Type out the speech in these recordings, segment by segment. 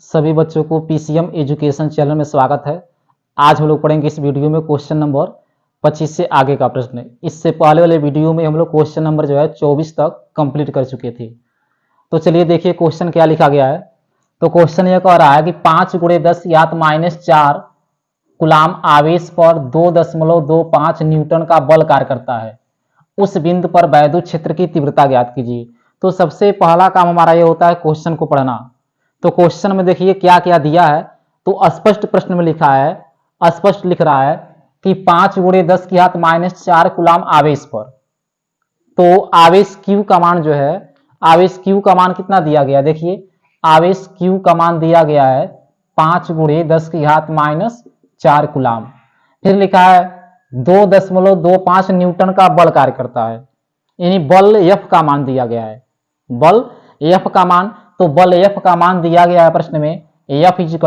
सभी बच्चों को पीसीएम एजुकेशन चैनल में स्वागत है। आज हम लोग पढ़ेंगे इस वीडियो में क्वेश्चन नंबर 25 से आगे का प्रश्न। इससे पहले वाले वीडियो में हम लोग क्वेश्चन नंबर जो है 24 तक कंप्लीट कर चुके थे। तो चलिए देखिए क्वेश्चन क्या लिखा गया है। तो क्वेश्चन ये कह रहा है कि 5 × 10⁻⁴ कुलाम आवेश पर 2.25 न्यूटन का बल कार्य करता है। उस बिंदु पर वैद्युत क्षेत्र की तीव्रता ज्ञात कीजिए। तो सबसे पहला काम हमारा ये होता है क्वेश्चन को पढ़ना। तो क्वेश्चन में देखिए क्या क्या दिया है। तो स्पष्ट प्रश्न में लिखा है, स्पष्ट लिख रहा है कि 5 × 10⁻⁴ कुलाम आवेश पर। तो आवेश Q का मान जो है, आवेश Q का मान कितना दिया गया, देखिए आवेश Q का मान दिया गया है 5 × 10⁻⁴ कुलाम। फिर लिखा है 2.25 न्यूटन का बल कार्य करता है, यानी बल F का मान दिया गया है, बल F का मान। तो बल F का मान दिया गया है प्रश्न में, F =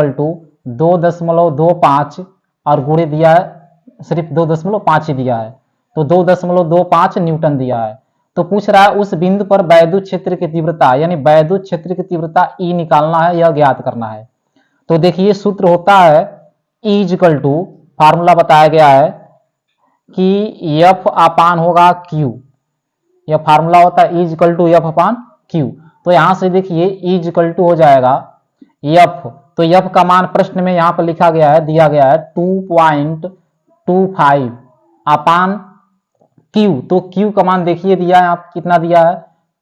2.25 और गुणे दिया है सिर्फ 2.5 ही दिया है, तो 2.25 न्यूटन दिया है। तो पूछ रहा है उस बिंदु पर वैद्युत क्षेत्र की तीव्रता, यानी वैद्युत क्षेत्र की तीव्रता E निकालना है, यह ज्ञात करना है। तो देखिए सूत्र होता है E = फार्मूला बताया गया है कि F अपान होगा Q, यह फार्मूला होता है E = F/Q। तो यहां से देखिए E = हो जाएगा F, तो F का मान प्रश्न में यहां पर लिखा गया है, दिया गया है 2.25 अपान Q। तो Q का मान देखिए दिया है, आप कितना दिया है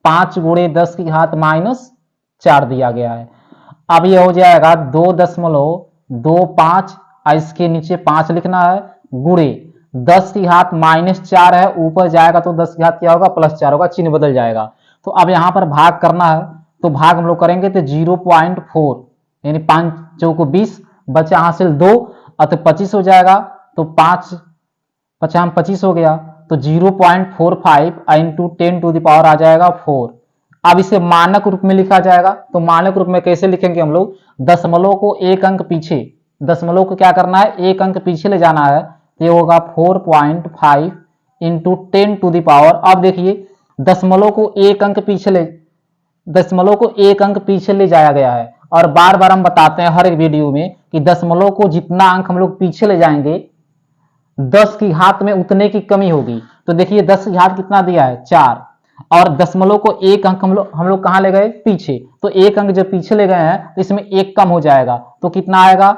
5 × 10⁻⁴ दिया गया है। अब ये हो जाएगा 2.25, इसके नीचे 5 लिखना है, गुणे 10⁻⁴ है, ऊपर जाएगा तो 10 की घात क्या होगा +4 होगा, चिन्ह बदल जाएगा। तो अब यहाँ पर भाग करना है, तो भाग हम लोग करेंगे तो 0.4, यानी 5 × 20, बचा हासिल 2, तो 25 हो जाएगा। तो 5 × 25 हो गया, तो 0.45 × 10⁻⁴ आ जाएगा 4। अब इसे मानक रूप में लिखा जाएगा। तो मानक रूप में कैसे लिखेंगे हम लोग, दशमलव को एक अंक पीछे, दशमलव को क्या करना है एक अंक पीछे ले जाना है, तो ये होगा 4.5 × 10⁻⁴। अब देखिए दशमलव को एक अंक पीछे ले, दशमलव को एक अंक पीछे ले जाया गया है, और बार बार हम बताते हैं हर एक वीडियो में कि दशमलव को जितना अंक हम लोग पीछे ले जाएंगे 10 की घात में उतने की कमी होगी। तो देखिए 10 की घात कितना दिया है 4, और दशमलव को एक अंक हम लोग कहां ले गए पीछे, तो एक अंक जब पीछे ले गए हैं तो इसमें एक कम हो जाएगा, तो कितना आएगा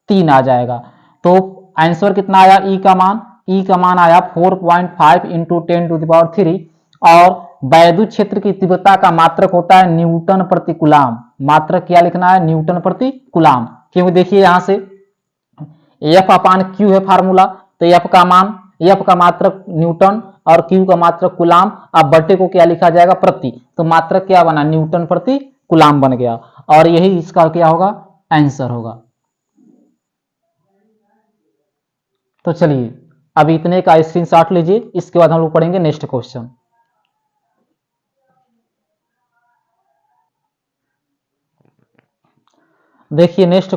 3 आ जाएगा। तो आंसर कितना आया E का मान, E का मान आया 4.5 × 10⁻⁴। और वैद्युत क्षेत्र की तीव्रता का मात्रक होता है न्यूटन प्रति कूलाम। मात्रक क्या लिखना है न्यूटन प्रति कूलाम, क्योंकि देखिए यहां से F/Q है फार्मूला, तो F का मान, F का मात्रक न्यूटन और Q का मात्रक कूलाम। अब बटे को क्या लिखा जाएगा प्रति, तो मात्रक क्या बना न्यूटन प्रति कूलाम बन गया, और यही इसका क्या होगा आंसर होगा। तो चलिए अब इतने का स्क्रीनशॉट लीजिए, इसके बाद हम लोग पढ़ेंगे नेक्स्ट क्वेश्चन। देखिए नेक्स्ट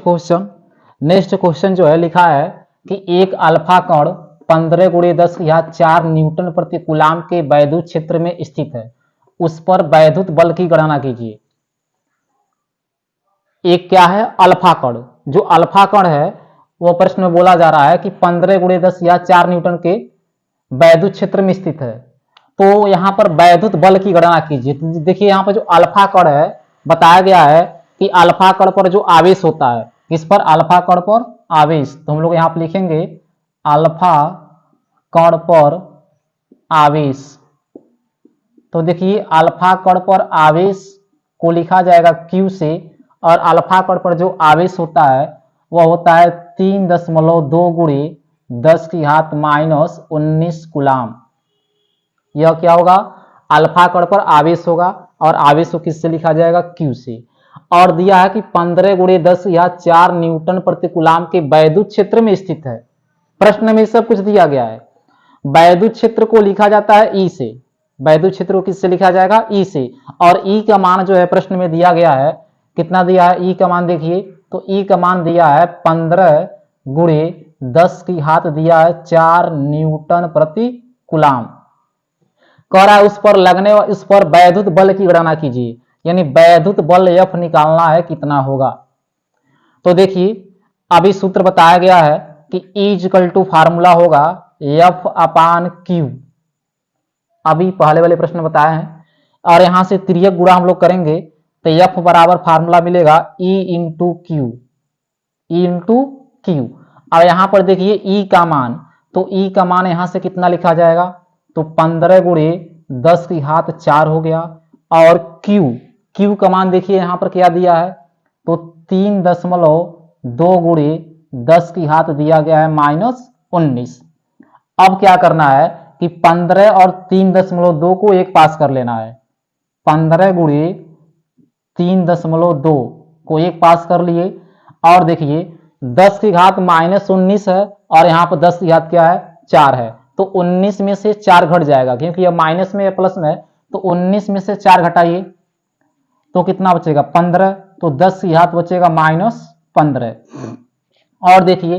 क्वेश्चन जो है लिखा है कि एक अल्फा कण 15 × 10⁴ न्यूटन प्रति कूलाम के वैद्युत क्षेत्र में स्थित है, उस पर वैद्युत बल की गणना कीजिए। एक क्या है अल्फा कण, जो अल्फा कण है वो प्रश्न में बोला जा रहा है कि 15 × 10⁴ न्यूटन के वैद्युत क्षेत्र में स्थित है, तो यहाँ पर वैद्युत बल की गणना कीजिए। देखिए यहाँ पर जो अल्फा कण है बताया गया है कि अल्फा कण पर जो आवेश होता है, किस पर अल्फा कण पर आवेश, तो हम लोग यहाँ पर लिखेंगे अल्फा कण पर आवेश। तो देखिए अल्फा कण पर आवेश को लिखा जाएगा Q से, और अल्फा कण पर जो आवेश होता है वह होता है 3.2 × 10⁻⁻19 कूलाम। यह क्या होगा अल्फा कण पर आवेश होगा, और आवेश को किससे लिखा जाएगा Q से। और दिया है कि 15 × 10⁴ न्यूटन प्रति कूलाम के वैद्युत क्षेत्र में स्थित है। प्रश्न में सब कुछ दिया गया है। वैद्युत क्षेत्र को लिखा जाता है E से, वैद्युत क्षेत्र को किससे लिखा जाएगा E से, और E का मान जो है प्रश्न में दिया गया है, कितना दिया है E का मान देखिए, तो E का मान दिया है 15 × 10⁴ न्यूटन प्रति कूलाम। कह रहा है उस पर वैद्युत बल की गणना कीजिए, यानी वैद्युत बल F निकालना है कितना होगा। तो देखिए अभी सूत्र बताया गया है कि E इक्वल टू फार्मूला होगा F अपान Q। अभी पहले वाले प्रश्न बताए हैं और यहां से तिर्यक गुणा हम लोग करेंगे तो F बराबर फार्मूला मिलेगा E into Q, E into Q. अब यहां पर देखिए E का मान, तो E का मान यहां से कितना लिखा जाएगा, तो 15 गुणे 10 की घात 4 हो गया। और Q का मान देखिए यहां पर क्या दिया है, तो 3.2 गुणे 10 की घात दिया गया है -19। अब क्या करना है कि 15 और 3.2 को एक पास कर लेना है। 15 गुणे 3.2 को एक पास कर लिए और देखिए 10 की घात -19 है और यहाँ पर 10 की घात क्या है, 4 है। तो 19 में से 4 घट जाएगा क्योंकि यह माइनस में है प्लस में है, तो 19 में से 4 घटाइए तो कितना बचेगा 15, तो 10 की घात बचेगा -15। और देखिए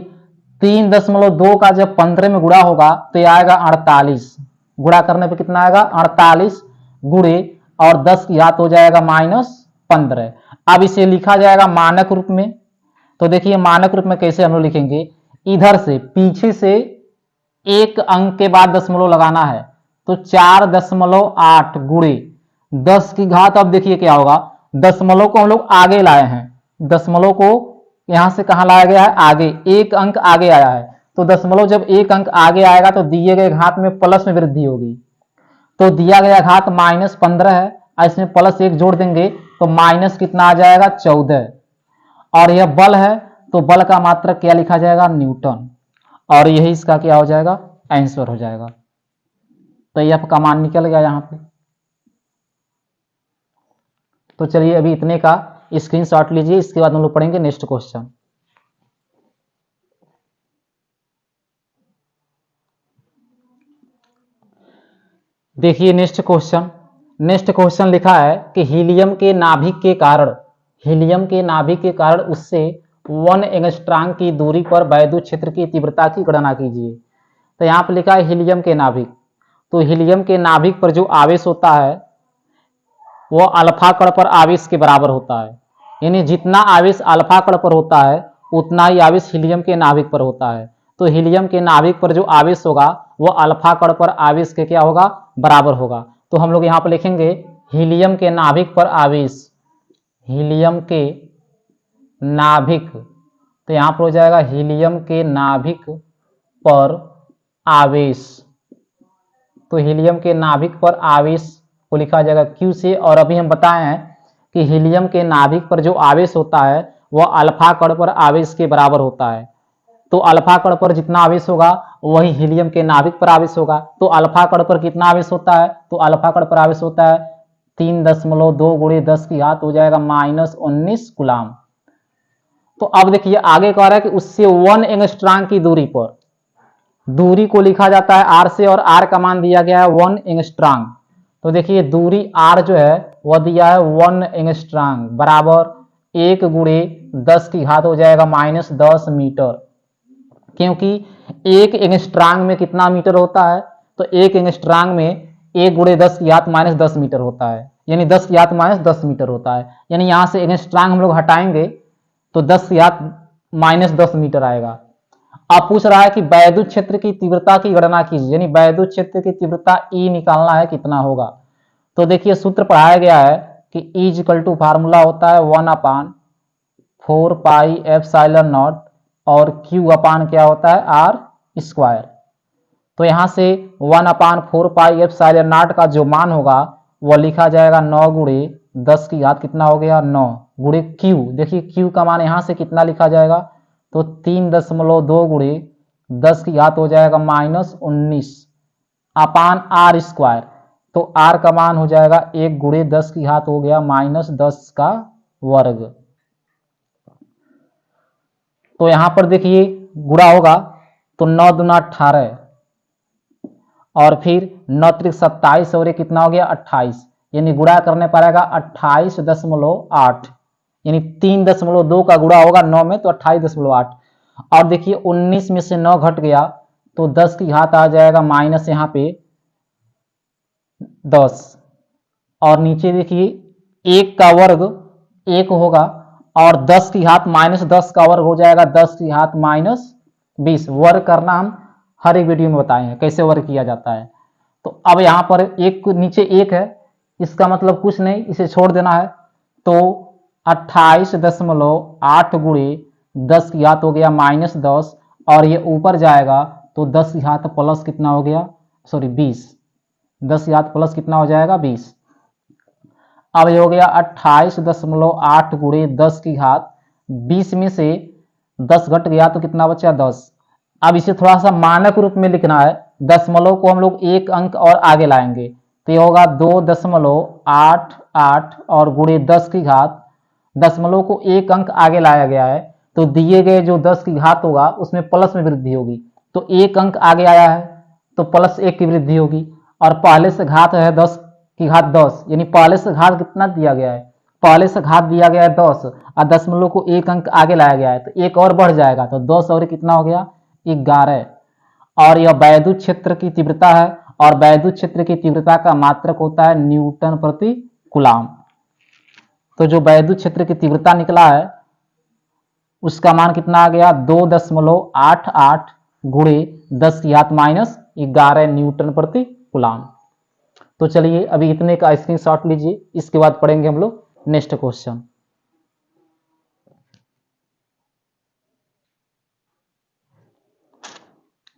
3.2 का जब 15 में गुणा होगा तो यह आएगा 48, गुणा करने पे कितना आएगा 48 गुणे और 10 की घात हो जाएगा -15। अब इसे लिखा जाएगा मानक रूप में। तो देखिए मानक रूप में कैसे हम लोग लिखेंगे, इधर से पीछे से एक अंक के बाद दशमलव लगाना है, तो 4.8 गुणे 10 की घात। अब देखिए क्या होगा, दशमलव को हम लोग आगे लाए हैं, दशमलव को यहां से कहां लाया गया है, आगे, एक अंक आगे आया है। तो दशमलव जब एक अंक आगे आएगा तो दिए गए घात में प्लस में वृद्धि होगी। तो दिया गया घात -15 है, इसमें प्लस 1 जोड़ देंगे तो माइनस कितना आ जाएगा 14। और यह बल है तो बल का मात्रक क्या लिखा जाएगा, न्यूटन। और यही इसका क्या हो जाएगा, आंसर हो जाएगा। तो यह आपका मान निकल गया यहां पे। तो चलिए अभी इतने का स्क्रीनशॉट लीजिए, इसके बाद हम लोग पढ़ेंगे नेक्स्ट क्वेश्चन। देखिए नेक्स्ट क्वेश्चन लिखा है कि हीलियम के नाभिक के कारण उससे 1 एंगस्ट्रॉम की दूरी पर वैद्युत क्षेत्र की तीव्रता की गणना कीजिए। तो यहाँ पर लिखा है हीलियम के नाभिक, तो हीलियम के नाभिक पर जो आवेश होता है वो अल्फा कण पर आवेश के बराबर होता है। यानी जितना आवेश अल्फा कण पर होता है उतना ही आवेश हीलियम के नाभिक पर होता है। तो हीलियम के नाभिक पर जो आवेश होगा वो अल्फा कण पर आवेश के क्या होगा, बराबर होगा। तो हम लोग यहाँ पर लिखेंगे हीलियम के नाभिक पर आवेश, हीलियम के नाभिक, तो यहाँ पर हो जाएगा हीलियम के नाभिक पर आवेश। तो हीलियम के नाभिक पर आवेश को लिखा जाएगा Q से। और अभी हम बताए हैं कि हीलियम के नाभिक पर जो आवेश होता है वह अल्फा कण पर आवेश के बराबर होता है। तो अल्फा कण पर जितना आवेश होगा वही हीलियम के नाभिक पर आवेश होगा। तो अल्फा कण पर कितना आवेश होता है, तो अल्फा कण पर आवेश होता है 3.2 गुणे 10 की घात हो जाएगा -19 कूलाम। तो अब देखिए आगे कह रहा है कि उससे 1 एंगस्ट्रॉम की दूरी पर, दूरी को लिखा जाता है r से और r का मान दिया गया है 1 एंगस्ट्रॉम। तो देखिए दूरी r जो है वह दिया है 1 एंगस्ट्रॉम बराबर 1 गुणे 10 की घात हो जाएगा -10 मीटर। क्योंकि 1 एंगस्ट्रॉम में कितना मीटर होता है, तो 1 एंगस्ट्रॉम में 1 गुणे 10 की घात -10 मीटर होता है, यानी 10 की घात -10 मीटर होता है। यानी यहां से एंगस्ट्रॉम हम लोग हटाएंगे तो 10 की घात -10 मीटर आएगा। अब पूछ रहा है कि वैद्युत क्षेत्र की तीव्रता की गणना कीजिए, यानी वैद्युत क्षेत्र की तीव्रता E निकालना है, कितना होगा। तो देखिए सूत्र पढ़ाया गया है कि E इक्वल टू फार्मूला होता है 1/4 पाई एप्सिलॉन नॉट और Q अपान क्या होता है R स्क्वायर। तो यहां से 1/4 पाई एप्सिलॉन नॉट का जो मान होगा वह लिखा जाएगा 9 गुणे 10 की घात कितना हो गया 9 गुणे Q। देखिए Q का मान यहां से कितना लिखा जाएगा, तो 3.2 गुणे 10 की घात हो जाएगा -19 अपान R स्क्वायर। तो R का मान हो जाएगा 1 गुणे 10 की घात हो गया -10 का वर्ग। तो यहां पर देखिए गुणा होगा तो 9 दूना 18 और फिर 9 त्रिक 27 और ये कितना हो गया 28, यानी गुणा करने पड़ेगा 28.8, यानी 3.2 का गुणा होगा 9 में तो 28.8। और देखिए 19 में से 9 घट गया तो 10 की घात आ जाएगा माइनस यहाँ पे 10 और नीचे देखिए 1 का वर्ग 1 होगा और 10 की घात -10 का वर्ग हो जाएगा 10 की घात -20। वर्ग करना हम हर एक वीडियो में बताए हैं कैसे वर्ग किया जाता है। तो अब यहाँ पर एक नीचे एक है, इसका मतलब कुछ नहीं, इसे छोड़ देना है। तो 28.8 गुणे 10 की घात हो गया -10, और ये ऊपर जाएगा तो 10 की घात प्लस कितना हो गया, सॉरी 20, 10 की घात प्लस कितना हो जाएगा 20। अब ये हो गया 28.8 गुणे 10 की घात 20 में से 10 घट गया तो कितना बचा 10। अब इसे थोड़ा सा मानक रूप में लिखना है, दशमलव को हम लोग एक अंक और आगे लाएंगे तो ये होगा 2.88 और गुणे 10 की घात, दशमलव को एक अंक आगे लाया गया है तो दिए गए जो 10 की घात होगा उसमें प्लस में वृद्धि होगी, तो एक अंक आगे आया है तो +1 की वृद्धि होगी। और पहले से घात है 10 की घात 10, यानी पहले से घात कितना दिया गया है, पहले से घात दिया गया है 10 और दशमलव को एक अंक आगे लाया गया है तो एक और बढ़ जाएगा तो 10 और कितना हो गया 11। और यह वैद्युत क्षेत्र की तीव्रता है, और वैद्युत क्षेत्र की तीव्रता का मात्रक होता है न्यूटन प्रति कूलाम। तो जो वैद्युत क्षेत्र की तीव्रता निकला है उसका मान कितना आ गया 2.88 गुणे 10 की घात -11 न्यूटन प्रति कूलाम। तो चलिए अभी इतने का स्क्रीनशॉट लीजिए, इसके बाद पढ़ेंगे हम लोग नेक्स्ट क्वेश्चन।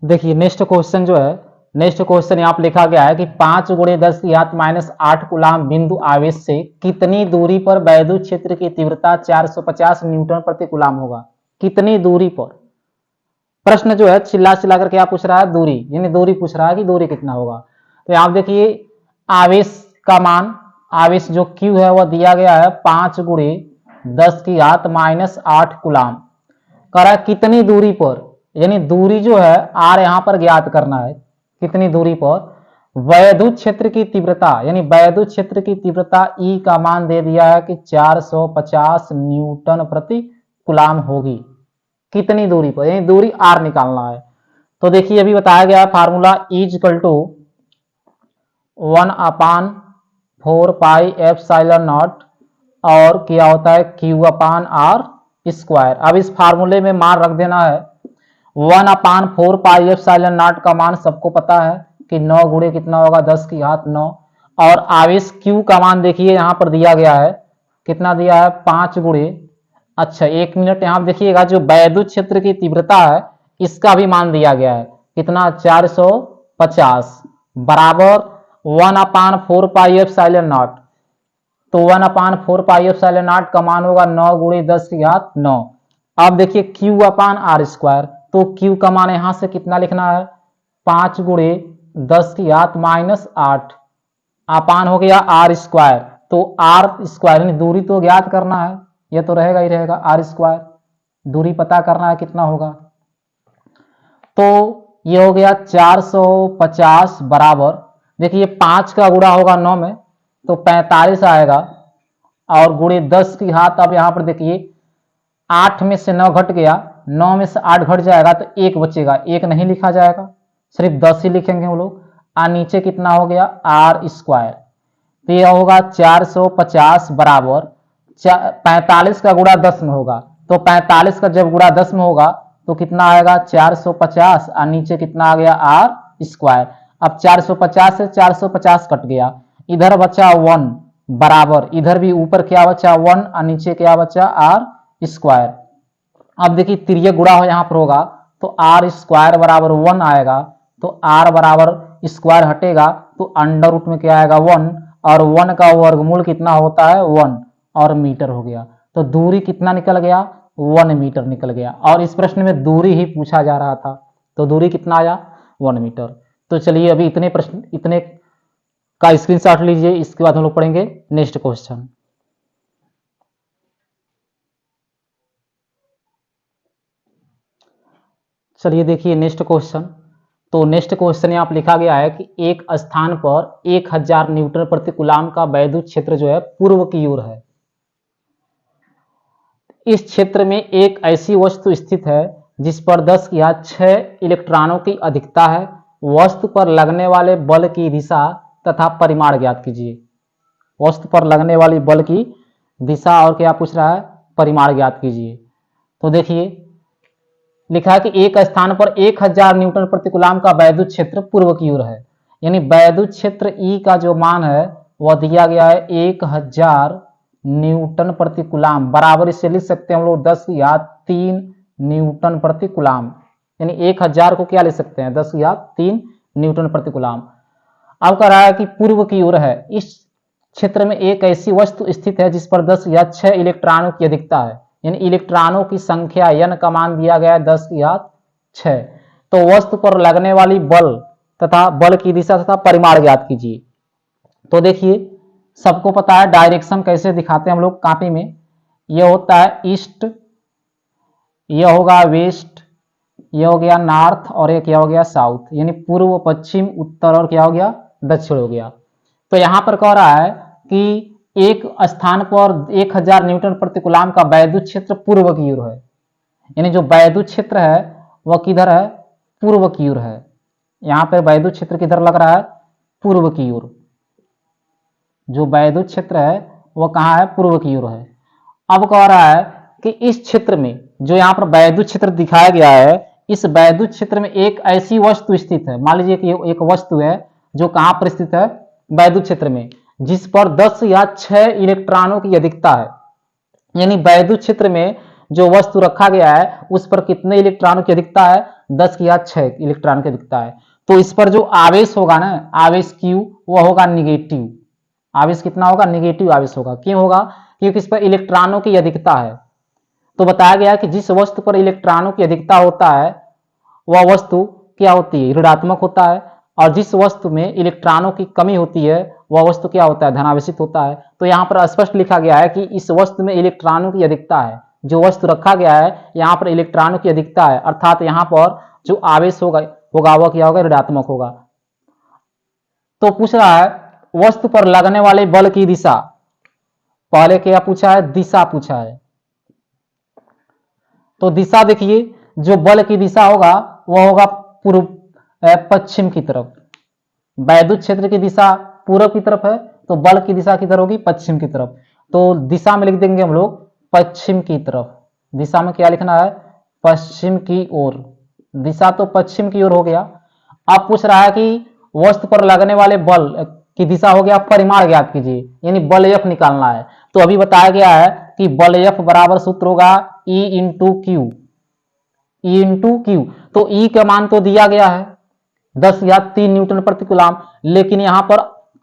देखिए नेक्स्ट क्वेश्चन जो है, नेक्स्ट क्वेश्चन यहाँ पे लिखा गया है कि 5 गुणे 10 की घात -8 कूलाम बिंदु आवेश से कितनी दूरी पर वैद्युत क्षेत्र की तीव्रता 450 न्यूटन प्रति कूलाम होगा। कितनी दूरी पर, प्रश्न जो है चिल्ला चिल्ला कर क्या पूछ रहा है, दूरी, यानी दूरी पूछ रहा है कि दूरी कितना होगा। तो आप देखिए आवेश का मान, आवेश जो Q है वह दिया गया है 5 गुणे 10 की घात -8 कूलाम। कह रहा है कितनी दूरी पर, यानी दूरी जो है R यहाँ पर ज्ञात करना है, कितनी दूरी पर वैद्युत क्षेत्र की तीव्रता, यानी वैद्युत क्षेत्र की तीव्रता E का मान दे दिया है कि 450 न्यूटन प्रति कूलाम होगी। कितनी दूरी पर, यानी दूरी R निकालना है। तो देखिए अभी बताया गया फार्मूला E = 1/4πε0 और क्या होता है Q/R²। अब इस फार्मूले में मान रख देना है 1/4πε0 का मान सबको पता है कि 9 गुणे कितना होगा 10 की घात 9, और आवेश Q का मान देखिए यहाँ पर दिया गया है, कितना दिया है 5 गुणे, अच्छा एक मिनट यहाँ देखिएगा, जो वैद्युत क्षेत्र की तीव्रता है इसका भी मान दिया गया है कितना 450 बराबर 1/4πε0। तो 1/4πε0 का मान होगा 9 गुणे 10 की घात 9। अब देखिए Q/R², तो Q का मान यहां से कितना लिखना है 5 गुणे 10 की घात -8 अपान हो गया R²। तो R² यानी दूरी तो ज्ञात करना है, यह तो रहेगा ही रहेगा, R², दूरी पता करना है कितना होगा। तो ये हो गया 450 बराबर, देखिए 5 का गुणा होगा 9 में तो 45 आएगा, और गुणे 10 की घात, अब यहाँ पर देखिए 8 में से 9 घट गया, 9 में से 8 घट जाएगा तो 1 बचेगा, 1 नहीं लिखा जाएगा, सिर्फ 10 ही लिखेंगे हम लोग। और नीचे कितना हो गया R², तो यह होगा 450 बराबर 45 का गुणा 10 में होगा, तो 45 का जब गुणा 10 में होगा तो कितना आएगा 450, और नीचे कितना आ गया R²। अब 450 से 450 कट गया, इधर बचा 1 बराबर, इधर भी ऊपर क्या बचा 1 और नीचे क्या बचा R²। अब देखिए तिर्यक गुणा हो यहाँ पर होगा तो R² बराबर 1 आएगा, तो R बराबर स्क्वायर हटेगा तो अंडर रूट में क्या आएगा 1, और 1 का वर्गमूल कितना होता है 1, और मीटर हो गया। तो दूरी कितना निकल गया 1 मीटर निकल गया, और इस प्रश्न में दूरी ही पूछा जा रहा था, तो दूरी कितना आया 1 मीटर। तो चलिए अभी इतने प्रश्न, इतने का स्क्रीनशॉट लीजिए, इसके बाद हम लोग पढ़ेंगे नेक्स्ट क्वेश्चन। चलिए देखिए नेक्स्ट क्वेश्चन। तो नेक्स्ट क्वेश्चन यहाँ पर लिखा गया है कि एक स्थान पर 1000 न्यूटन प्रति कूलाम का वैद्युत क्षेत्र जो है पूर्व की ओर है। इस क्षेत्र में एक ऐसी वस्तु स्थित है जिस पर 10 की घात 6 इलेक्ट्रॉनों की अधिकता है। वस्तु पर लगने वाले बल की दिशा तथा परिमाण ज्ञात कीजिए। वस्तु पर लगने वाली बल की दिशा और क्या पूछ रहा है परिमाण ज्ञात कीजिए। तो देखिए लिखा है कि एक स्थान पर 1000 न्यूटन प्रति कूलाम का वैद्युत क्षेत्र पूर्व की ओर है, यानी वैद्युत क्षेत्र ई का जो मान है वह दिया गया है 1000 न्यूटन प्रति कूलाम, बराबर इसे लिख सकते हैं हम लोग 10⁻³ न्यूटन प्रति कूलाम, यानी 1000 को क्या लिख सकते हैं 10⁻³ न्यूटन प्रति कूलाम। अब कह रहा है कि पूर्व की ओर है, इस क्षेत्र में एक ऐसी वस्तु स्थित है जिस पर 10⁻6 इलेक्ट्रॉनों की अधिकता है, यानी इलेक्ट्रॉनों की संख्या n का मान दिया गया है 10⁻6। तो वस्तु पर लगने वाली बल तथा बल की दिशा तथा परिमाण ज्ञात कीजिए। तो देखिए सबको पता है डायरेक्शन कैसे दिखाते हैं हम लोग कॉपी में, यह होता है ईस्ट, यह होगा वेस्ट, यह हो गया नॉर्थ और एक क्या हो गया साउथ, यानी पूर्व पश्चिम उत्तर और क्या हो गया दक्षिण हो गया। तो यहां पर कह रहा है कि एक स्थान पर 1000 न्यूटन प्रति कूलाम का वैद्युत क्षेत्र पूर्व की ओर है, यानी जो वैद्युत क्षेत्र है वह किधर है पूर्व की ओर है। यहां पर वैद्युत क्षेत्र किधर लग रहा है पूर्व की ओर, जो वैद्युत क्षेत्र है वह कहां है पूर्व की ओर है। अब कह रहा है कि इस क्षेत्र में जो यहाँ पर वैद्युत क्षेत्र दिखाया गया है, इस वैद्युत क्षेत्र में एक ऐसी वस्तु स्थित है, मान लीजिए कि एक वस्तु है जो कहां पर स्थित है वैद्युत क्षेत्र में, जिस पर 10⁻6 इलेक्ट्रॉनों की अधिकता है, यानी वैद्युत क्षेत्र में जो वस्तु रखा गया है उस पर कितने इलेक्ट्रॉनों की अधिकता है 10⁻6 इलेक्ट्रॉन की अधिकता है। तो इस पर जो आवेश होगा ना, आवेश Q वह होगा निगेटिव, आवेश कितना होगा निगेटिव आवेश होगा। क्यों होगा क्योंकि इस पर इलेक्ट्रॉनों की अधिकता है। तो बताया गया कि जिस वस्तु पर इलेक्ट्रॉनों की अधिकता होता है वह वस्तु क्या होती है ऋणात्मक होता है, और जिस वस्तु में इलेक्ट्रॉनों की कमी होती है वह वस्तु क्या होता है धनावेशित होता है। तो यहाँ पर स्पष्ट लिखा गया है कि इस वस्तु में इलेक्ट्रॉनों की अधिकता है, जो वस्तु रखा गया है यहाँ पर इलेक्ट्रॉनों की अधिकता है, अर्थात यहाँ पर जो आवेश होगा वह क्या होगा ऋणात्मक होगा। तो पूछ रहा है वस्तु पर लगने वाले बल की दिशा, पहले क्या पूछा है दिशा पूछा है। तो दिशा देखिए जो बल की दिशा होगा वह होगा पूर्व पश्चिम की तरफ, वैद्युत क्षेत्र की दिशा पूर्व की तरफ है तो बल की दिशा किधर होगी पश्चिम की तरफ। तो दिशा में लिख देंगे हम लोग पश्चिम की तरफ, दिशा में क्या लिखना है पश्चिम की ओर, दिशा तो पश्चिम की ओर हो गया। अब पूछ रहा है कि वस्तु पर लगने वाले बल की दिशा हो गया परिमाण ज्ञात कीजिए, यानी बल F निकालना है। तो अभी बताया गया है कि बल F बराबर सूत्र होगा E into Q, E into Q. तो E का मान तो दिया गया है 10⁻³ न्यूटन प्रति कूलाम, लेकिन यहां पर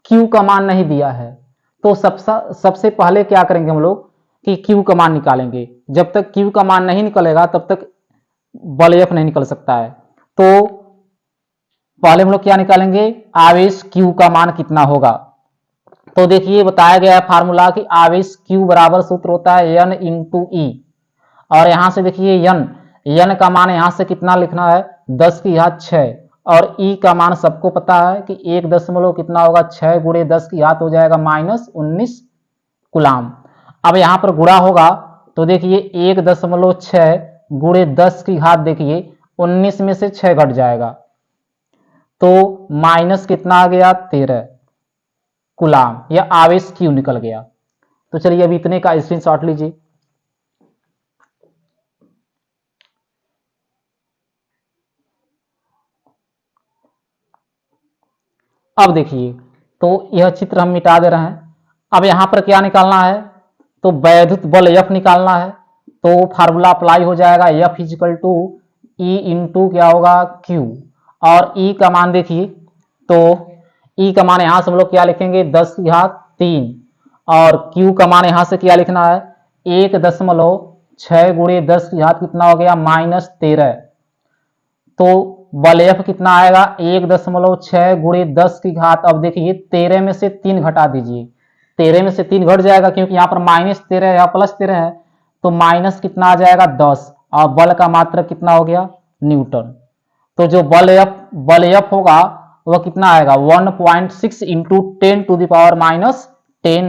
Q का मान नहीं दिया है। तो सबसे पहले क्या करेंगे हम लोग कि Q का मान निकालेंगे, जब तक Q का मान नहीं निकलेगा तब तक बल F नहीं निकल सकता है। तो पहले हम लोग क्या निकालेंगे आवेश Q का मान कितना होगा। तो देखिए बताया गया है फार्मूला कि आवेश Q बराबर सूत्र होता है N इंटू ई, और यहां से देखिए N का मान यहां से कितना लिखना है 10⁻6, और E का मान सबको पता है कि 1 दशमलव कितना होगा 6 गुणे 10⁻⁷ हो जाएगा -19 कूलाम। अब यहाँ पर गुणा होगा तो देखिए 1.6 गुणे 10⁻⁷, देखिए 19 में से 6 घट जाएगा तो माइनस कितना आ गया 13 कूलाम, या आवेश Q निकल गया। तो चलिए अभी इतने का स्क्रीनशॉट लीजिए। अब देखिए तो यह चित्र हम मिटा दे रहे हैं। अब यहां पर क्या निकालना है तो वैद्युत बल F निकालना है। तो फार्मूला अप्लाई हो जाएगा F is equal to E into क्या होगा Q, और E का मान देखिए तो E का मान यहां से हम लोग क्या लिखेंगे 10⁻³ और Q का मान यहां से क्या लिखना है 1.6 गुणे 10⁻⁷ कितना हो गया -13। तो बल F कितना आएगा 1.6 गुणे 10⁻⁷। अब देखिए 13 में से 3 घटा दीजिए, 13 में से 3 घट जाएगा क्योंकि यहाँ पर -13 है या +13 है, तो माइनस कितना आ जाएगा 10, और बल का मात्रक कितना हो गया न्यूटन। तो जो बल F होगा वह कितना आएगा 1.6 इंटू 10⁻⁻10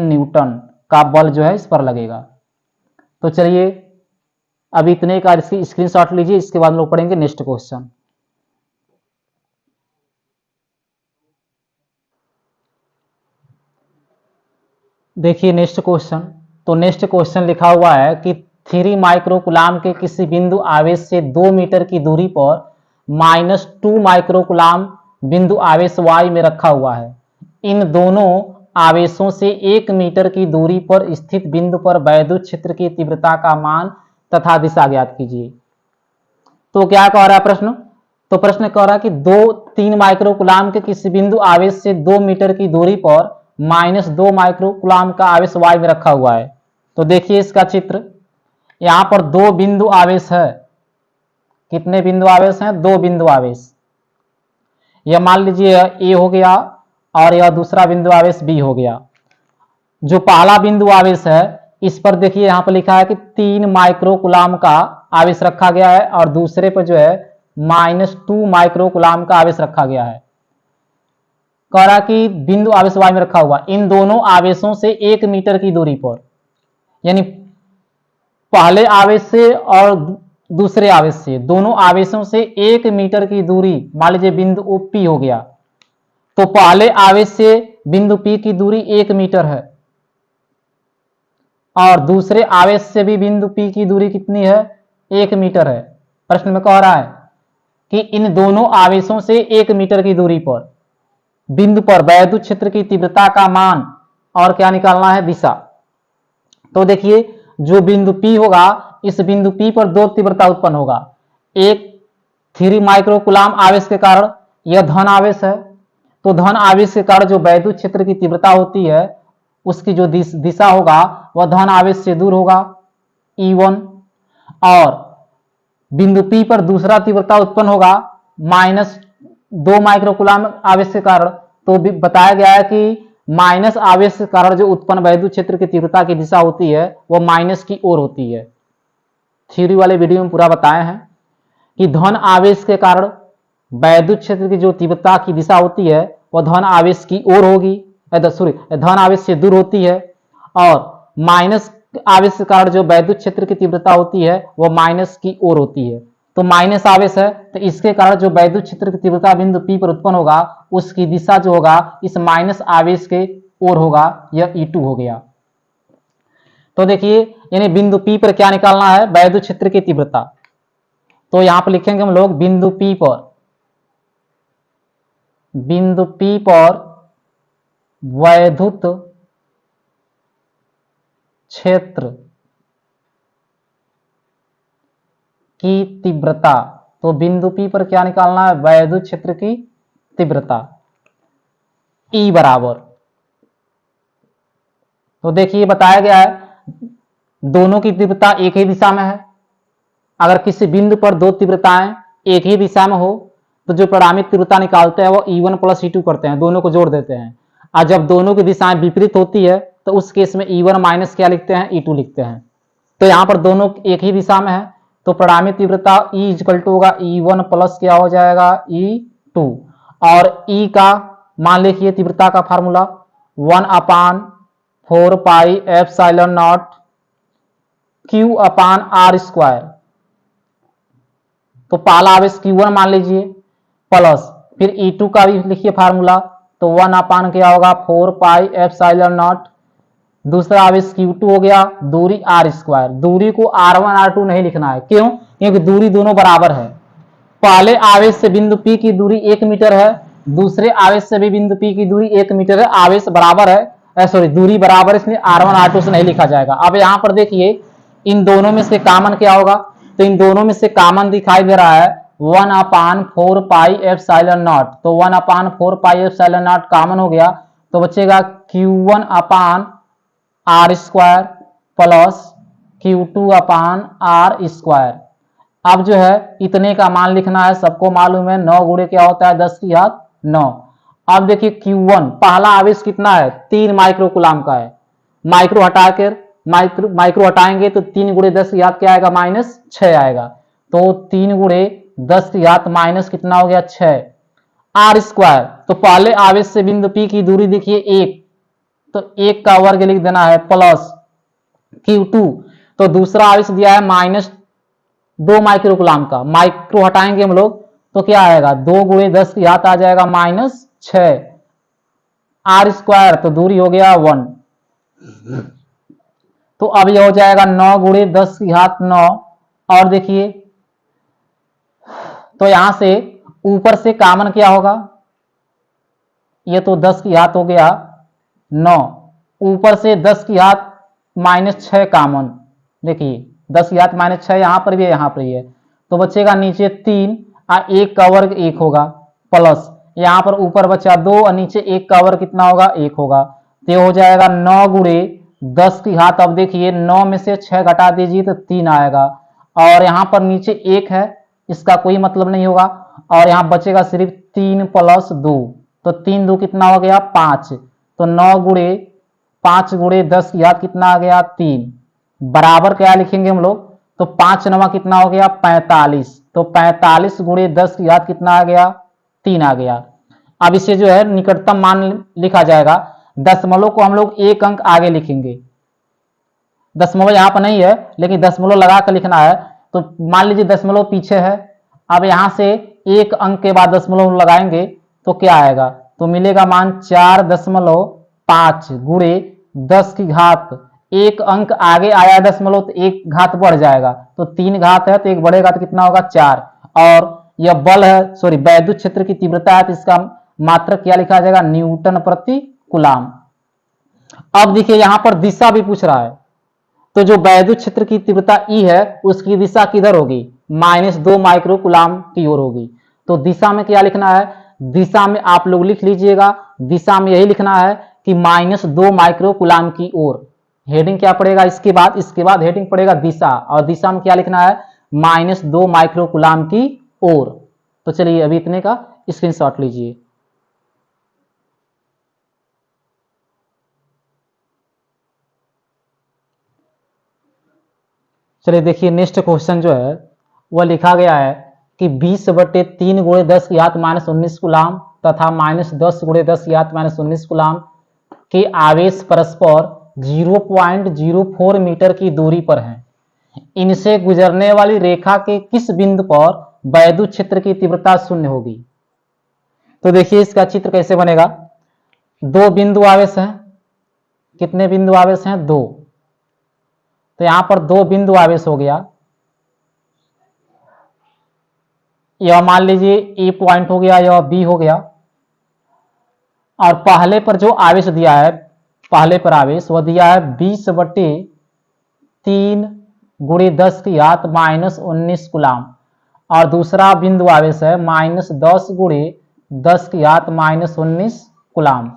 न्यूटन का बल जो है इस पर लगेगा। तो चलिए अभी इतने का इसकी स्क्रीनशॉट लीजिए, इसके बाद हम लोग पढ़ेंगे नेक्स्ट क्वेश्चन। देखिए नेक्स्ट क्वेश्चन, तो नेक्स्ट क्वेश्चन लिखा हुआ है कि 3 माइक्रोकुलाम के किसी बिंदु आवेश से 2 मीटर की दूरी पर -2 माइक्रोकुलाम बिंदु आवेश y में रखा हुआ है। इन दोनों आवेशों से 1 मीटर की दूरी पर स्थित बिंदु पर वैद्युत क्षेत्र की तीव्रता का मान तथा दिशा ज्ञात कीजिए। तो क्या कह रहा है प्रश्न? तो प्रश्न कह रहा है कि 3 माइक्रोकुलाम के किसी बिंदु आवेश से 2 मीटर की दूरी पर -2 माइक्रोकुलाम का आवेश y में रखा हुआ है। तो देखिए इसका चित्र, यहां पर 2 बिंदु आवेश है। कितने बिंदु आवेश हैं? 2 बिंदु आवेश। यह मान लीजिए A हो गया और यह दूसरा बिंदु आवेश B हो गया। जो पहला बिंदु आवेश है इस पर देखिए यहां पर लिखा है कि 3 माइक्रोकुलाम का आवेश रखा गया है और दूसरे पर जो है -2 माइक्रोकुलाम का आवेश रखा गया है। कह रहा कि बिंदु आवेश y में रखा हुआ, इन दोनों आवेशों से 1 मीटर की दूरी पर, यानी पहले आवेश से और दूसरे आवेश से, दोनों आवेशों से 1 मीटर की दूरी, मान लीजिए बिंदु P हो गया, तो पहले आवेश से बिंदु P की दूरी 1 मीटर है और दूसरे आवेश से भी बिंदु P की दूरी कितनी है? 1 मीटर है। प्रश्न में कह रहा है कि इन दोनों आवेशों से 1 मीटर की दूरी पर बिंदु पर वैद्युत क्षेत्र की तीव्रता का मान और क्या निकालना है? दिशा। तो देखिए जो बिंदु P होगा, इस बिंदु P पर 2 तीव्रता उत्पन्न होगा। एक 3 माइक्रोकुलाम आवेश के कारण यह धन आवेश है, तो धन आवेश के कारण जो वैद्युत क्षेत्र की तीव्रता होती है उसकी जो दिशा होगा वह धन आवेश से दूर होगा, E1। और बिंदु P पर दूसरा तीव्रता उत्पन्न होगा -2 माइक्रोकुलाम आवेश के कारण। तो भी बताया गया है कि माइनस आवेश के कारण जो उत्पन्न वैद्युत क्षेत्र की तीव्रता की दिशा होती है वह माइनस की ओर होती है। थ्योरी वाले वीडियो में पूरा बताए हैं कि धन आवेश के कारण वैद्युत क्षेत्र की जो तीव्रता की दिशा होती है वह धन आवेश की ओर होगी, धन आवेश से दूर होती है, और माइनस आवेश के कारण जो वैद्युत क्षेत्र की तीव्रता होती है वह माइनस की ओर होती है। तो माइनस आवेश है तो इसके कारण जो वैद्युत क्षेत्र की तीव्रता बिंदु P पर उत्पन्न होगा उसकी दिशा जो होगा इस माइनस आवेश के ओर होगा, यह E2 हो गया। तो देखिए यानी बिंदु P पर क्या निकालना है? वैद्युत क्षेत्र की तीव्रता। तो यहां पर लिखेंगे हम लोग बिंदु P पर वैद्युत क्षेत्र की तीव्रता। तो बिंदु P पर क्या निकालना है? वैद्युत क्षेत्र की तीव्रता E बराबर। तो देखिए बताया गया है दोनों की तीव्रता एक ही दिशा में है। अगर किसी बिंदु पर 2 तीव्रताएं एक ही दिशा में हो तो जो परिणामी तीव्रता निकालते हैं वो E1 + E2 करते हैं, दोनों को जोड़ देते हैं। और जब दोनों की दिशाएं विपरीत होती है तो उस केस में E1 माइनस क्या लिखते हैं? E2 लिखते हैं। तो यहां पर दोनों एक ही दिशा में है तो परिणामी तीव्रता E = होगा E1 + क्या हो जाएगा? E2। और E का मान लिखिए तीव्रता का फार्मूला 1/4πε0 Q/r²। तो पहला आवेश Q1 मान लीजिए प्लस फिर E2 का भी लिखिए फार्मूला, तो 1/ क्या होगा? 4πε0। दूसरा आवेश Q2 हो गया, दूरी r²। दूरी को r1 r2 नहीं लिखना है, क्यों? क्योंकि दूरी दोनों बराबर है। पहले आवेश से बिंदु P की दूरी 1 मीटर है, दूसरे आवेश से भी बिंदु P की दूरी 1 मीटर है। आवेश बराबर है, दूरी बराबर, इसलिए r1 r2 से नहीं लिखा जाएगा। अब यहां पर देखिए इन दोनों में से कॉमन क्या होगा? तो इन दोनों में से कॉमन दिखाई दे रहा है 1/4πε0। तो 1/4πε0 कॉमन हो गया तो बचेगा Q1/r² प्लस Q2/r²। अब जो है इतने का मान लिखना है, सबको मालूम है 9 गुणे क्या होता है? 10⁹9। अब देखिए Q1 पहला आवेश कितना है? 3 माइक्रोकुलाम का है। माइक्रो हटाएंगे तो 3 × 10⁻, क्या आएगा? -6 आएगा। तो 3 × 10⁻, कितना हो गया? 6 r²। तो पहले आवेश से बिंदु P की दूरी देखिए 1, तो 1 का वर्ग लिख देना है प्लस Q2। तो दूसरा आवेश दिया है -2 माइक्रोकुलाम का, माइक्रो हटाएंगे हम लोग तो क्या आएगा? 2 × 10⁻, आ जाएगा -6 r²। तो दूरी हो गया 1। तो अब यह हो जाएगा 9 गुणे 10 की घात 9। और देखिए तो यहां से ऊपर से कॉमन क्या होगा, ये तो 10 की घात हो गया 9, ऊपर से 10 की घात -6 कॉमन। देखिए 10 की घात -6 यहां पर भी है, यहां पर भी है, तो बचेगा नीचे 3 और 1 का वर्ग 1 होगा, प्लस यहां पर ऊपर बचा 2 और नीचे 1 का वर्ग कितना होगा, 1 होगा। तो ये हो जाएगा 9 गुणे 10 की घात। अब देखिए 9 में से 6 घटा दीजिए तो 3 आएगा, और यहां पर नीचे 1 है, इसका कोई मतलब नहीं होगा, और यहां बचेगा सिर्फ 3 + 2, तो 3 2 कितना हो गया 5। तो 9 गुणे 5 गुणे 10 की घात कितना आ गया 3, बराबर क्या लिखेंगे हम लोग, तो 5 9 कितना हो गया 45, तो 45 गुणे 10 की घात कितना आ गया 3 आ गया। अब इसे जो है निकटतम मान लिखा जाएगा, दशमलव को हम लोग एक अंक आगे लिखेंगे, दशमलव यहां पर नहीं है लेकिन दशमलव लगा कर लिखना है, तो मान लीजिए दशमलव पीछे है, अब यहां से एक अंक के बाद दशमलव लगाएंगे तो क्या आएगा, तो मिलेगा मान 4.5 गुणे 10 की घात, एक अंक आगे आया दशमलव तो एक घात बढ़ जाएगा, तो 3 घात है तो एक बढ़ेगा तो कितना होगा 4। और यह बल है, सॉरी वैद्युत क्षेत्र की तीव्रता है, तो इसका मात्रक क्या लिखा जाएगा, न्यूटन प्रति कूलाम। अब देखिए यहां पर दिशा भी पूछ रहा है, तो जो वैद्युत क्षेत्र की तीव्रता E है उसकी दिशा किधर होगी, -2 माइक्रो कूलाम की ओर होगी। तो दिशा में क्या लिखना है, दिशा में आप लोग लिख लीजिएगा, दिशा में यही लिखना है कि -2 माइक्रो कूलाम की ओर। हेडिंग क्या पड़ेगा इसके बाद हेडिंग पड़ेगा दिशा, और दिशा में क्या लिखना है, -2 माइक्रो कूलाम की ओर। तो चलिए अभी इतने का स्क्रीनशॉट लीजिए। चलिए देखिए नेक्स्ट क्वेश्चन जो है वह लिखा गया है कि 20/3 गुणे 10 की घात -19 कूलाम तथा -10 गुणे 10 की घात -19 कूलाम के आवेश परस्पर 0.04 मीटर की दूरी पर हैं। इनसे गुजरने वाली रेखा के किस बिंदु पर वैद्युत क्षेत्र की तीव्रता 0 होगी। तो देखिए इसका चित्र कैसे बनेगा, दो बिंदु आवेश हैं, कितने बिंदु आवेश हैं, 2, तो यहां पर 2 बिंदु आवेश हो गया, यह मान लीजिए ए पॉइंट हो गया, यह बी हो गया, और पहले पर जो आवेश दिया है, पहले पर आवेश वह दिया है 20/3 गुणे 10 की घात -19 कूलाम, और दूसरा बिंदु आवेश है -10 गुणे 10 की घात -19 कूलाम।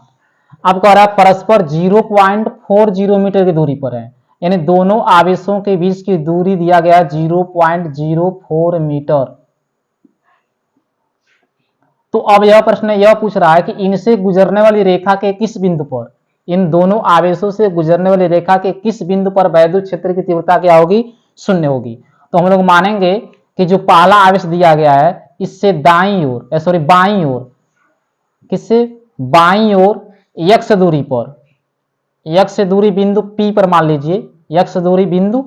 अब कह रहा है परस्पर 0.40 मीटर की दूरी पर है, यानी दोनों आवेशों के बीच की दूरी दिया गया है 0.04 मीटर। तो अब यह प्रश्न यह पूछ रहा है कि इनसे गुजरने वाली रेखा के किस बिंदु पर, इन दोनों आवेशों से गुजरने वाली रेखा के किस बिंदु पर वैद्युत क्षेत्र की तीव्रता क्या होगी, 0 होगी। तो हम लोग मानेंगे कि जो पहला आवेश दिया गया है इससे दाईं ओर, सॉरी बाईं ओर, किससे बाईं ओर x दूरी पर, x दूरी बिंदु P पर मान लीजिए, x दूरी बिंदु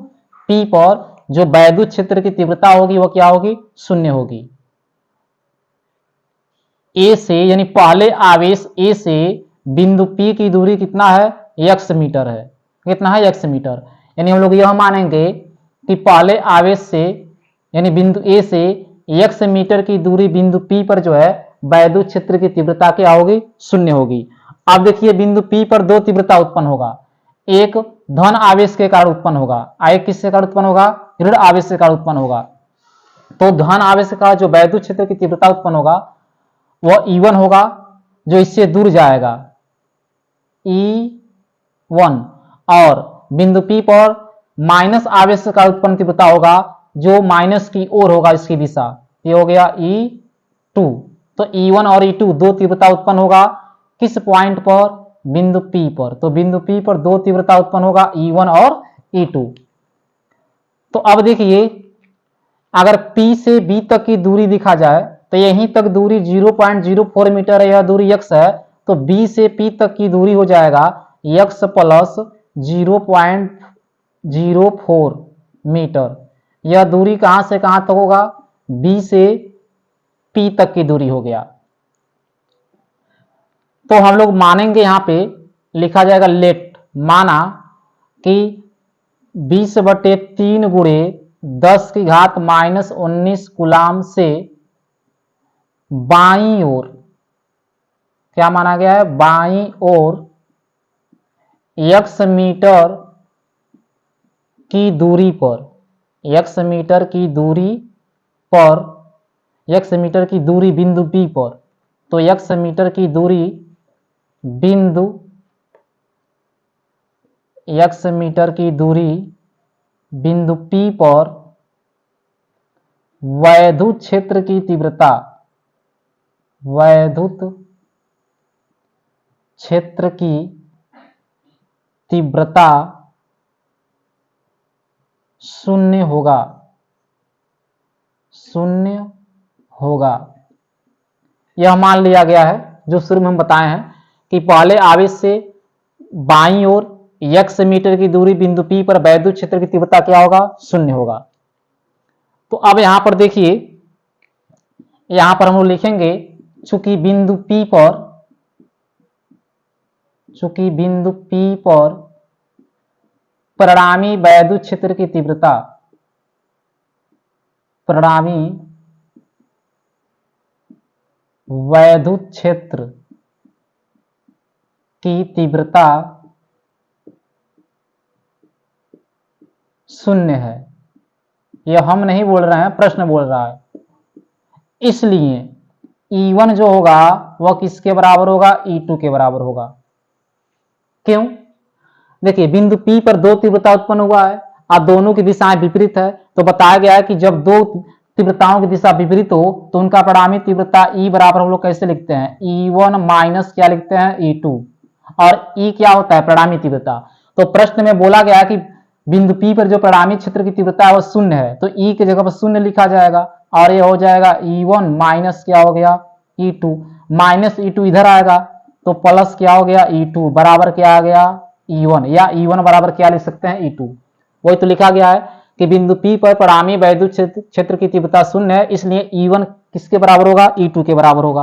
P पर जो वैद्युत क्षेत्र की तीव्रता होगी वह क्या होगी, 0 होगी। ए से यानी पहले आवेश ए से बिंदु P की दूरी कितना है, x मीटर है, कितना है x मीटर, यानी हम लोग यह मानेंगे कि पहले आवेश से यानी बिंदु ए से x मीटर की दूरी बिंदु P पर जो है वैद्युत क्षेत्र की तीव्रता क्या होगी, 0 होगी। अब देखिए बिंदु P पर दो तीव्रता उत्पन्न होगा, एक धन आवेश के कारण उत्पन्न होगा, एक किसके कारण उत्पन्न होगा, ऋण आवेश के कारण उत्पन्न होगा। तो धन आवेश का जो वैद्युत क्षेत्र की तीव्रता उत्पन्न होगा वह E1 होगा, जो इससे दूर जाएगा E1, और बिंदु P पर माइनस आवेश का उत्पन्न तीव्रता होगा जो माइनस की ओर होगा, इसकी दिशा, ये हो गया E2। तो E1 और E2 दो तीव्रता उत्पन्न होगा किस पॉइंट पर, बिंदु P पर, तो बिंदु P पर दो तीव्रता उत्पन्न होगा E1 और E2। तो अब देखिए अगर P से B तक की दूरी दिखा जाए तो यहीं तक दूरी 0.04 मीटर है, यह दूरी x है, तो B से P तक की दूरी हो जाएगा x प्लस 0.04 मीटर। यह दूरी कहां से कहां तक होगा, B से P तक की दूरी हो गया। तो हम लोग मानेंगे, यहां पे लिखा जाएगा लेट, माना कि 20/3 गुणे 10 की घात -19 कूलाम से बाईं ओर, क्या माना गया है, बाईं ओर x मीटर की दूरी पर, x मीटर की दूरी पर, x मीटर की दूरी बिंदु P पर, तो x मीटर की दूरी बिंदु, x मीटर की दूरी बिंदु P पर वैद्युत क्षेत्र की तीव्रता, वैद्युत क्षेत्र की तीव्रता 0 होगा, 0 होगा। यह मान लिया गया है जो शुरू में हम बताए हैं कि पहले आवेश से बाईं ओर x मीटर की दूरी बिंदु P पर वैद्युत क्षेत्र की तीव्रता क्या होगा, 0 होगा। तो अब यहां पर देखिए, यहां पर हम लोग लिखेंगे चूंकि बिंदु P पर, चूंकि बिंदु P पर परिणामी वैद्युत क्षेत्र की तीव्रता, परिणामी वैद्युत क्षेत्र की तीव्रता 0 है। यह हम नहीं बोल रहे हैं, प्रश्न बोल रहा है। इसलिए E1 जो होगा वह किसके बराबर होगा, E2 के बराबर होगा। क्यों? देखिए बिंदु P पर दो तीव्रता उत्पन्न हुआ है और दोनों की दिशाएं विपरीत है, तो बताया गया है कि जब दो तीव्रताओं की दिशा विपरीत हो तो उनका परिणामी तीव्रता E बराबर हम लोग कैसे लिखते हैं, E1 माइनस क्या लिखते हैं, E2, और E क्या होता है, परिणामी तीव्रता। तो प्रश्न में बोला गया है कि बिंदु P पर जो परिणामी क्षेत्र की तीव्रता है वह 0 है, तो E की जगह पर 0 लिखा जाएगा और ये हो जाएगा E1 माइनस क्या हो गया, E2, माइनस E2 इधर आएगा तो प्लस क्या हो गया, E2 बराबर क्या आ गया, E1, या E1 बराबर क्या लिख सकते हैं, E2। वही तो लिखा गया है कि बिंदु P पर परिणामी वैद्युत क्षेत्र की तीव्रता 0 है, इसलिए E1 किसके बराबर होगा, E2 के बराबर होगा।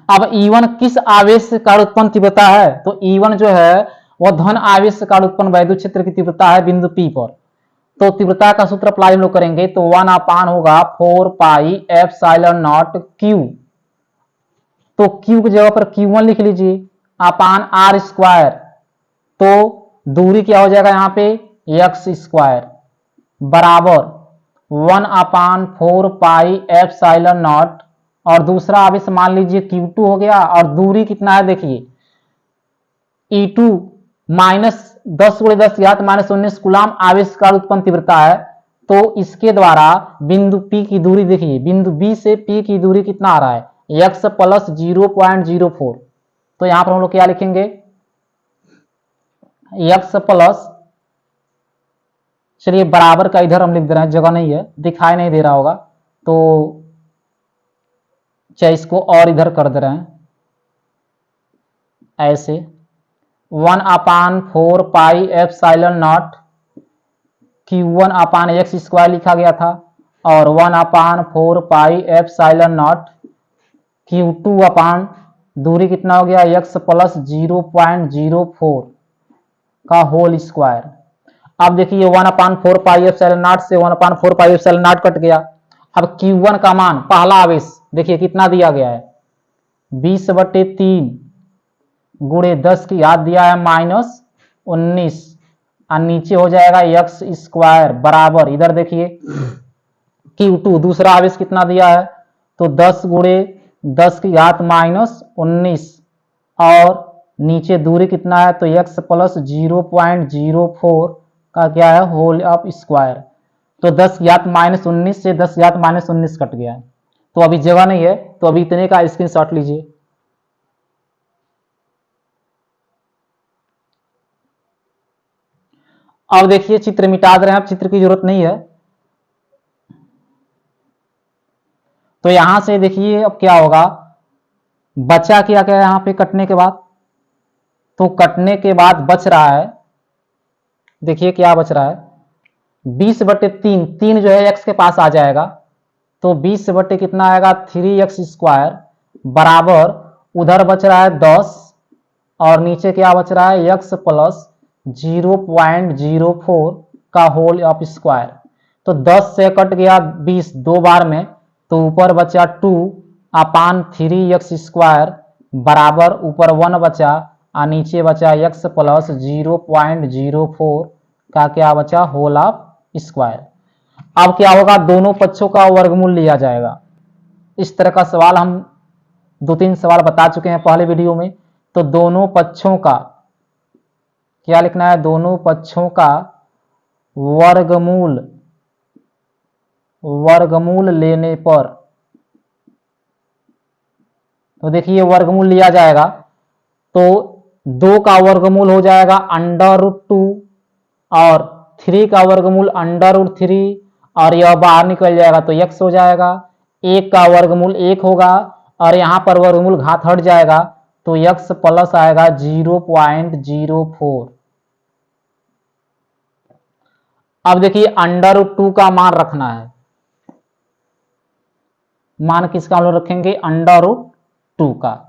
अब E1 किस आवेश का उत्पन्न तीव्रता है, तो E1 जो है वह धन आवेश का उत्पन्न वैद्युत क्षेत्र की तीव्रता है बिंदु P पर। तो तीव्रता का सूत्र अप्लाई हम लोग करेंगे तो 1 अपान होगा 4 पाई एप्सिलॉन नॉट Q, तो Q की जगह पर Q1 लिख लीजिए अपान R स्क्वायर, तो दूरी क्या हो जाएगा यहाँ पे x स्क्वायर बराबर 1 अपान 4 पाई एप्सिलॉन नॉट, और दूसरा आवेश मान लीजिए Q2 हो गया, और दूरी कितना है देखिए E2 माइनस 10 गुणे 10 घात -19 कूलाम आवेश का उत्पन्न तीव्रता है, तो इसके द्वारा बिंदु P की दूरी देखिए, बिंदु B से P की दूरी कितना आ रहा है, x प्लस 0.04, तो यहां पर हम लोग क्या लिखेंगे, x प्लस, चलिए बराबर का इधर हम लिख दे रहे हैं, जगह नहीं है, दिखाई नहीं दे रहा होगा, तो चाहे इसको और इधर कर दे रहे हैं ऐसे, 1 अपान 4 pi epsilon not Q1 upon x square लिखा गया था, और 1 अपान 4 पाई एप्सिलॉन नॉट Q2 अपान दूरी कितना हो गया, x प्लस 0.04 का होल स्क्वायर। अब देखिए 1 अपान 4 पाई एप्सिलॉन नॉट से 1 अपान 4 पाई एप्सिलॉन नॉट कट गया। अब Q1 का मान पहला आवेश देखिए कितना दिया गया है, 20/3 गुणे 10 की घात दिया है -19, और नीचे हो जाएगा x स्क्वायर बराबर, इधर देखिए Q2 दूसरा आवेश कितना दिया है, तो 10 गुणे 10 की घात -19, और नीचे दूरी कितना है, तो x प्लस 0.04 का क्या है, होल ऑफ स्क्वायर, तो 10 की घात -19 से 10 की घात -19 कट गया है, तो अभी जगह नहीं है, तो अभी इतने का स्क्रीनशॉट लीजिए। अब देखिए चित्र मिटा दे रहे हैं, अब चित्र की जरूरत नहीं है, तो यहां से देखिए अब क्या होगा, बचा क्या क्या यहां पे कटने के बाद, तो कटने के बाद बच रहा है, देखिए क्या बच रहा है, 20/3, 3 जो है x के पास आ जाएगा, तो 20 बटे कितना आएगा 3x स्क्वायर बराबर, उधर बच रहा है 10 और नीचे क्या बच रहा है x प्लस 0.04 का होल ऑफ स्क्वायर। तो 10 से कट गया 20 दो बार में, तो ऊपर बचा 2/3 एक्स स्क्वायर बराबर ऊपर 1 बचा और नीचे बचा x प्लस 0.04 का क्या बचा होल ऑफ स्क्वायर। अब क्या होगा, दोनों पक्षों का वर्गमूल लिया जाएगा। इस तरह का सवाल हम 2-3 सवाल बता चुके हैं पहले वीडियो में। तो दोनों पक्षों का क्या लिखना है, दोनों पक्षों का वर्गमूल लेने पर, तो देखिए वर्गमूल लिया जाएगा तो 2 का वर्गमूल हो जाएगा √2 और 3 का वर्गमूल √3 और यह बाहर निकल जाएगा तो x हो जाएगा। 1 का वर्गमूल 1 होगा और यहां पर वर्गमूल घात हट जाएगा तो x प्लस आएगा 0.04। अब देखिए √2 का मान रखना है, मान किसका हम लोग रखेंगे, √2 का।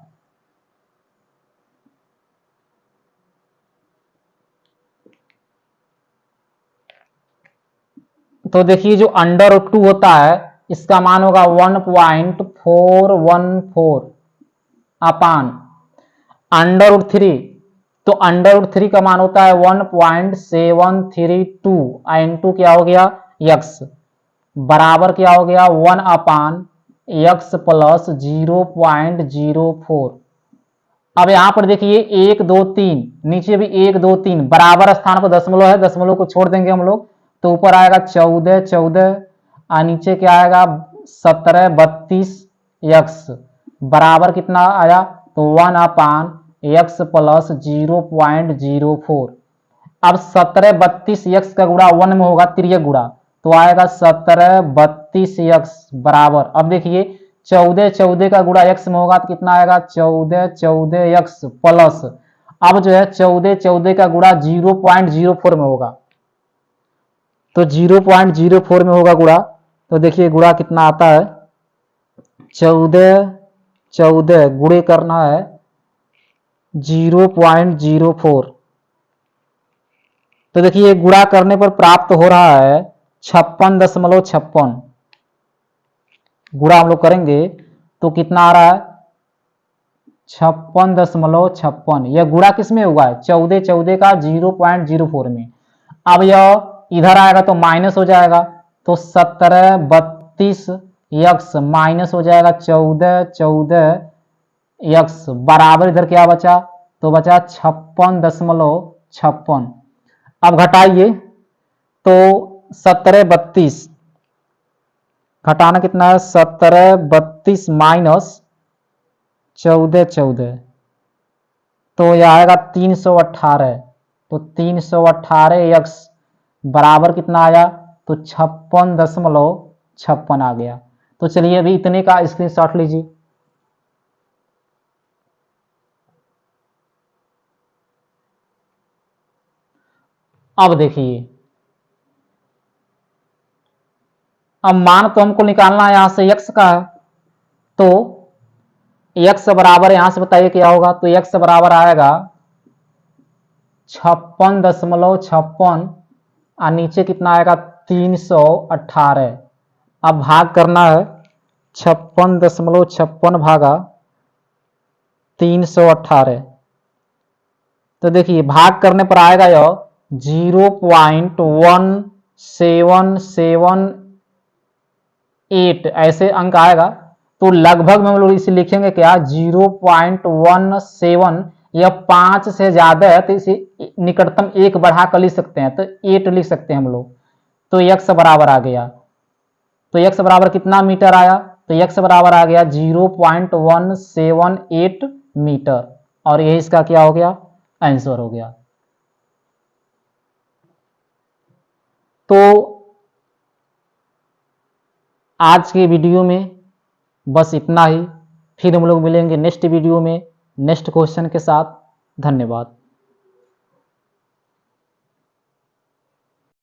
तो देखिए जो √2 होता है इसका मान होगा 1.414 अपान √3, तो √3 का मान होता है 1.732 इंटू क्या हो गया x बराबर क्या हो गया 1/x प्लस 0.04। अब यहां पर देखिए 1 2 3, नीचे भी 1 2 3 बराबर स्थान पर दशमलव है, दशमलव को छोड़ देंगे हम लोग तो ऊपर आएगा 14 14 और नीचे क्या आएगा 17 32x बराबर कितना आया तो 1/x प्लस 0.04। अब 17 32x का गुणा 1 में होगा तिर्यक गुणा तो आएगा 17 32x बराबर, अब देखिए 14 14 का गुणा x में होगा तो कितना आएगा 14 14x प्लस, अब जो है 14 14 का गुणा 0.04 में होगा तो 0.04 में होगा गुणा, तो देखिए गुणा कितना आता है 14 14 गुणे करना है 0.04। तो देखिए गुणा करने पर प्राप्त हो रहा है 56.56। गुणा हम लोग करेंगे तो कितना आ रहा है 56.56। यह गुणा किसमें हुआ है 14 14 का 0.04 में। अब यह इधर आएगा तो माइनस हो जाएगा तो 17 32x माइनस हो जाएगा 14 14x बराबर इधर क्या बचा तो बचा 56.56। अब घटाइए तो 17 32 घटाना कितना है 17 32 माइनस 14 14 तो यह आएगा 318। तो 318x बराबर कितना आया तो 56.56 आ गया। तो चलिए अभी इतने का स्क्रीनशॉट लीजिए। अब देखिए अब मान तो हमको निकालना है यहां से x का है तो x बराबर यहां से बताइए क्या होगा तो x बराबर आएगा 56.56 और नीचे कितना आएगा 318। अब भाग करना है 56.56 भागा 318। तो देखिए भाग करने पर आएगा यह 0.1778 ऐसे अंक आएगा। तो लगभग में हम लोग इसे लिखेंगे क्या 0.17, यह 5 से ज्यादा है तो इसे निकटतम 1 बढ़ा कर लिख सकते हैं तो 8 लिख सकते हैं हम लोग। तो x बराबर आ गया, तो x बराबर कितना मीटर आया तो x बराबर आ गया 0.178 मीटर और यही इसका क्या हो गया आंसर हो गया। तो आज के वीडियो में बस इतना ही, फिर हम लोग मिलेंगे नेक्स्ट वीडियो में नेक्स्ट क्वेश्चन के साथ। धन्यवाद।